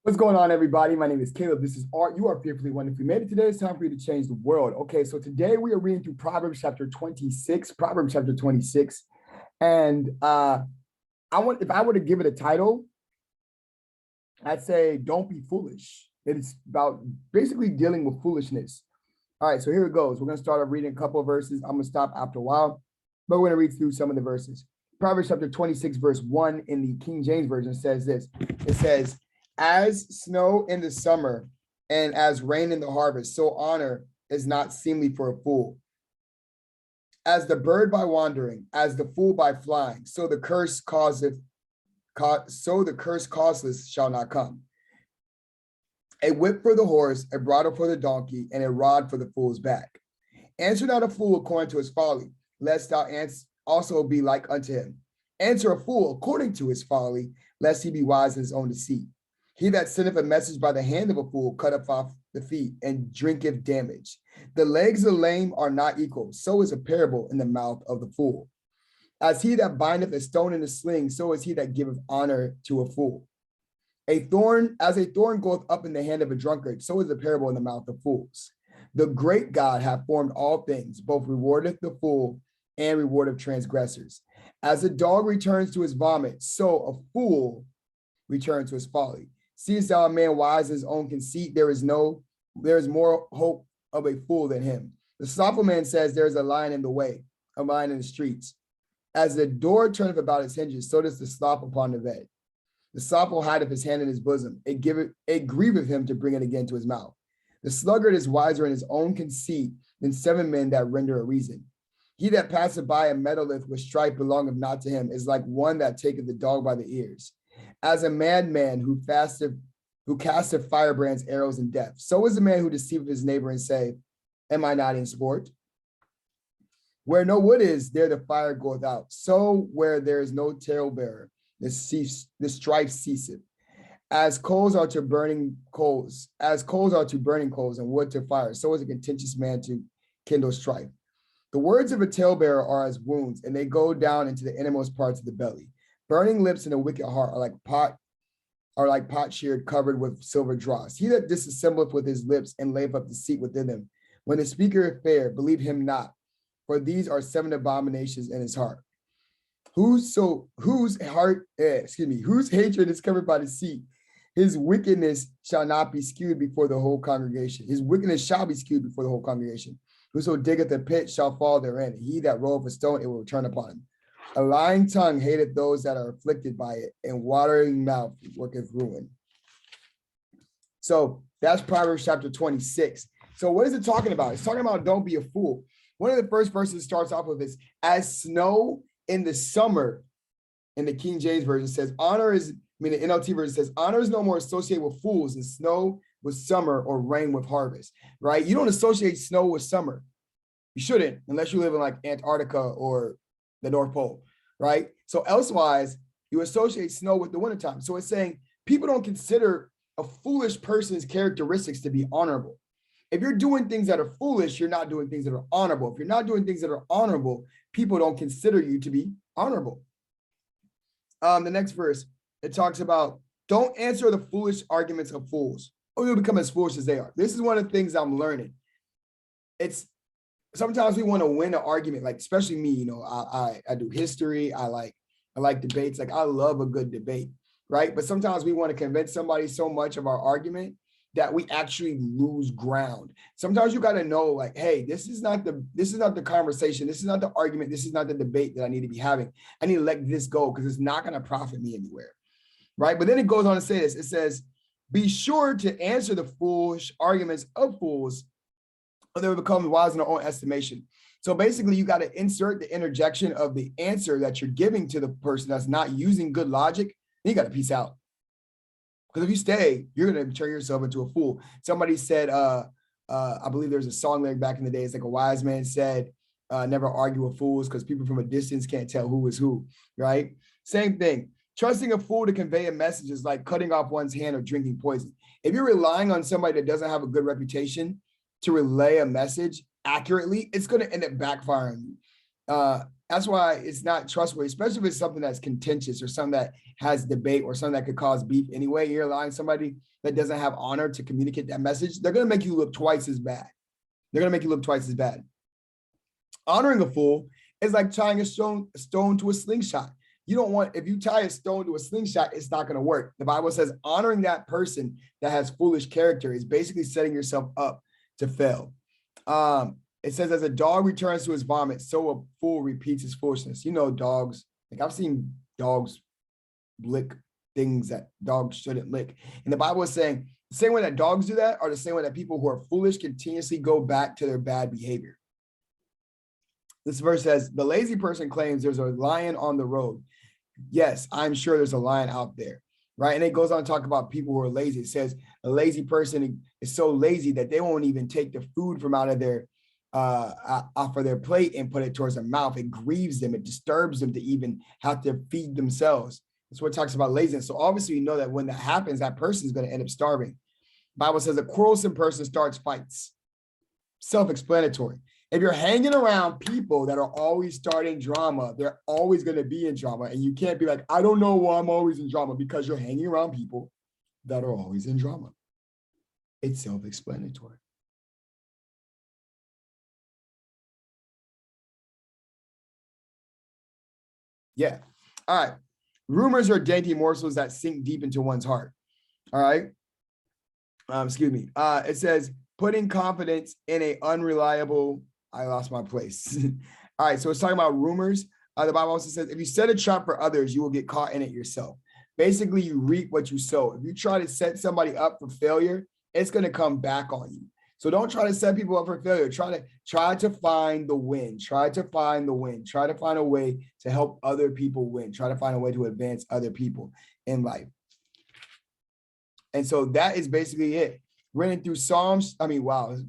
What's going on, everybody? My name is Caleb. This is Art. You are fearfully wonderfully made it. Today it's time for you to change the world. Okay, so today we are reading through Proverbs chapter 26. Proverbs chapter 26. And if I were to give it a title, I'd say don't be foolish. It's about basically dealing with foolishness. All right, so here it goes. We're going to start off reading a couple of verses. I'm going to stop after a while, but we're going to read through some of the verses. Proverbs chapter 26, verse 1 in the King James Version says this. It says, as snow in the summer and as rain in the harvest, so honor is not seemly for a fool. As the bird by wandering, as the fool by flying, so the curse causeless shall not come. A whip for the horse, a bridle for the donkey, and a rod for the fool's back. Answer not a fool according to his folly, lest thou also be like unto him. Answer a fool according to his folly, lest he be wise in his own deceit. He that sendeth a message by the hand of a fool cutteth off the feet and drinketh damage. The legs of the lame are not equal, so is a parable in the mouth of the fool. As he that bindeth a stone in a sling, so is he that giveth honor to a fool. As a thorn goeth up in the hand of a drunkard, so is a parable in the mouth of fools. The great God hath formed all things, both rewardeth the fool and rewardeth transgressors. As a dog returns to his vomit, so a fool returns to his folly. Seest thou a man wise in his own conceit? There is more hope of a fool than him. The slothful man says, there is a lion in the way, a lion in the streets. As the door turneth about its hinges, so does the sloth upon the bed. The slothful hideth his hand in his bosom. It grieveth him to bring it again to his mouth. The sluggard is wiser in his own conceit than 7 men that render a reason. He that passeth by and meddleth with strife belongeth not to him, is like one that taketh the dog by the ears. As a madman who casteth firebrands, arrows, and death, so is the man who deceiveth his neighbor and say, am I not in sport? Where no wood is, there the fire goeth out. So where there is no talebearer, the strife ceaseth. As coals are to burning coals, and wood to fire, so is a contentious man to kindle strife. The words of a talebearer are as wounds, and they go down into the innermost parts of the belly. Burning lips and a wicked heart are like potsherd covered with silver dross. He that disassembleth with his lips and layeth up deceit within them. When the speaker is fair, believe him not, for these are 7 abominations in his heart. Whose hatred is covered by deceit, his wickedness shall not be skewed before the whole congregation. His wickedness shall be skewed before the whole congregation. Whoso diggeth a pit shall fall therein. He that rolleth a stone, it will return upon him. A lying tongue hateth those that are afflicted by it, and watering mouth worketh ruin. So that's Proverbs chapter 26. So what is it talking about? It's talking about don't be a fool. One of the first verses starts off with this, as snow in the summer, in the King James Version says, the NLT version says, honor is no more associated with fools and snow with summer or rain with harvest, right? You don't associate snow with summer. You shouldn't, unless you live in like Antarctica or the North Pole, right? So elsewise, you associate snow with the wintertime. So it's saying people don't consider a foolish person's characteristics to be honorable. If you're doing things that are foolish, you're not doing things that are honorable. If you're not doing things that are honorable, people don't consider you to be honorable. The next verse, it talks about, don't answer the foolish arguments of fools, or you'll become as foolish as they are. This is one of the things I'm learning. Sometimes we want to win an argument, like especially me, I do history. I like debates. Like I love a good debate, right? But sometimes we want to convince somebody so much of our argument that we actually lose ground. Sometimes you got to know, like, hey, this is not the conversation. This is not the argument. This is not the debate that I need to be having. I need to let this go because it's not going to profit me anywhere, right? But then it goes on to say this. It says, be sure to answer the foolish arguments of fools, or they will become wise in their own estimation. So basically, you got to insert the interjection of the answer that you're giving to the person that's not using good logic. Then you got to peace out. Because if you stay, you're going to turn yourself into a fool. Somebody said, I believe there's a song lyric back in the day. It's like a wise man said, never argue with fools because people from a distance can't tell who is who, right? Same thing. Trusting a fool to convey a message is like cutting off one's hand or drinking poison. If you're relying on somebody that doesn't have a good reputation to relay a message accurately, it's going to end up backfiring you. That's why it's not trustworthy, especially if it's something that's contentious or something that has debate or something that could cause beef anyway. You're allowing somebody that doesn't have honor to communicate that message. They're going to make you look twice as bad. They're going to make you look twice as bad. Honoring a fool is like tying a stone to a slingshot. You don't want, if you tie a stone to a slingshot, it's not going to work. The Bible says honoring that person that has foolish character is basically setting yourself up to fail. It says, as a dog returns to his vomit, so a fool repeats his foolishness. You know, dogs, like I've seen dogs lick things that dogs shouldn't lick. And the Bible is saying the same way that dogs do that are the same way that people who are foolish continuously go back to their bad behavior. This verse says, the lazy person claims there's a lion on the road. Yes, I'm sure there's a lion out there, right? And it goes on to talk about people who are lazy. It says a lazy person is so lazy that they won't even take the food from out of their off of their plate and put it towards their mouth. It grieves them. It disturbs them to even have to feed themselves. That's what it talks about laziness. So obviously, you know that when that happens, that person is going to end up starving. The Bible says a quarrelsome person starts fights. Self-explanatory. If you're hanging around people that are always starting drama, they're always going to be in drama. And you can't be like, I don't know why I'm always in drama, because you're hanging around people that are always in drama. It's self-explanatory. Yeah. All right. Rumors are dainty morsels that sink deep into one's heart. All right. Excuse me. It says putting confidence in a unreliable. I lost my place. All right. So it's talking about rumors. The Bible also says if you set a trap for others, you will get caught in it yourself. Basically, you reap what you sow. If you try to set somebody up for failure, it's going to come back on you. So don't try to set people up for failure. Try to find the win. Try to find the win. Try to find a way to help other people win. Try to find a way to advance other people in life. And so that is basically it. Running through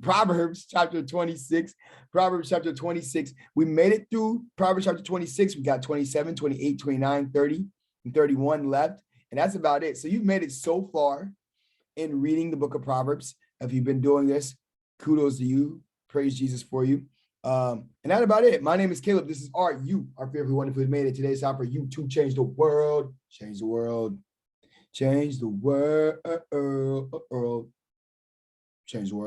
Proverbs chapter 26. Proverbs chapter 26. We made it through Proverbs chapter 26. We got 27, 28, 29, 30, and 31 left. And that's about it. So you've made it so far in reading the book of Proverbs. If you've been doing this, kudos to you. Praise Jesus for you. And that's about it. My name is Caleb. This is Art. You are fearfully wonderfully made it. Today's time for you to change the world. Change the world. Change the world. Change the world.